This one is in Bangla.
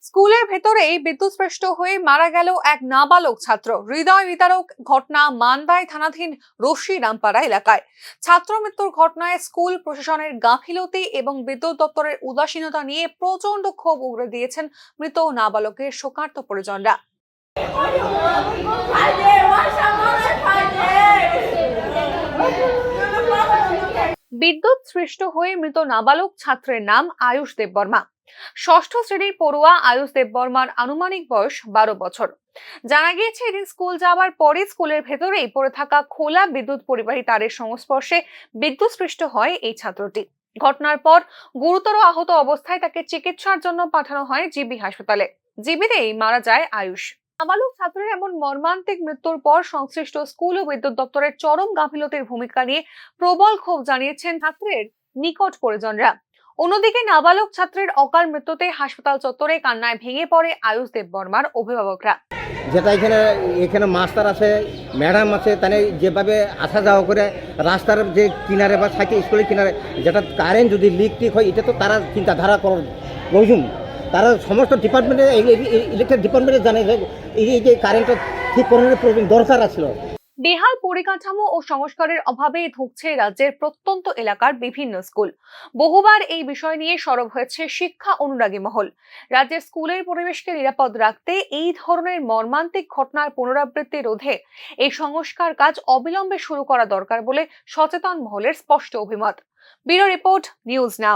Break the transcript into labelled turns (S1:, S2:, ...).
S1: স্কুলের ভেতরেই বিদ্যুৎস্পৃষ্ট হয়ে মারা গেল এক নাবালক ছাত্র। হৃদয় বিতারক ঘটনা মান্দায় থানাধীন রশি রামপাড়া এলাকায়। ছাত্র মৃত্যুর ঘটনায় স্কুল প্রশাসনের গাফিলতি এবং বিদ্যুৎ দপ্তরের উদাসীনতা নিয়ে প্রচন্ড ক্ষোভ উগরে দিয়েছেন মৃত নাবালকের শোকার্ত পরিজনরা। বিদ্যুৎ সৃষ্ট হয়ে মৃত নাবালক ছাত্রের নাম আয়ুষ দেববর্মা। ষষ্ঠ শ্রেণীর পড়ুয়া আয়ুষ দেববর্মার আনুমানিক বয়স 12 বছর। জানা গিয়েছে, এদিন স্কুল যাওয়ার পরে স্কুলের ভেতরেই পড়ে থাকা খোলা বিদ্যুৎ পরিবাহী তারের সংস্পর্শে বিদ্যুৎস্পৃষ্ট হয় এই ছাত্রটি। ঘটনার পর গুরুতর আহত অবস্থায় তাকে চিকিৎসার জন্য পাঠানো হয় জিবি হাসপাতালে। জিবিতেই মারা যায় আয়ুষ। নাবালক ছাত্রের এমন মর্মান্তিক মৃত্যুর পর সংশ্লিষ্ট স্কুল ও বিদ্যুৎ দপ্তরের চরম গাফিলতির ভূমিকা নিয়ে প্রবল ক্ষোভ জানিয়েছেন ছাত্রের নিকট পরিজনরা। অন্যদিকে নাবালক ছাত্রের অকাল মৃত্যুতে হাসপাতাল চত্বরে কান্নায় ভেঙে পড়ে আয়ুষ দেববর্মার অভিভাবকরা।
S2: যেটা এখানে এখানে মাস্টার আছে, ম্যাডাম আছে, তাহলে যেভাবে আসা যাওয়া করে রাস্তার যে কিনারে বা সাইকেল স্কুলের কিনারে যেটা কারেন্ট যদি লিক টিক হয়, এটা তো তারা চিন্তাধারা করার প্রয়োজন। তারা সমস্ত ডিপার্টমেন্টে ইলেকট্রিক ডিপার্টমেন্টে জানে যে এই যে কারেন্টটা ঠিক করানোর প্রয়োজন দরকার আছিল।
S1: বেহাল পরিকাঠামো ও সংস্কারের অভাবে ধুঁকছে রাজ্যের প্রত্যন্ত এলাকার বিভিন্ন স্কুল। বহুবার এই বিষয় নিয়ে সরব হয়েছে শিক্ষা অনুরাগী মহল। রাজ্যের স্কুলের পরিবেশকে নিরাপদ রাখতে এই ধরনের মর্মান্তিক ঘটনার পুনরাবৃত্তি রোধে এই সংস্কার কাজ অবিলম্বে শুরু করা দরকার বলে সচেতন মহলের স্পষ্ট অভিমত। Bureau report, news now.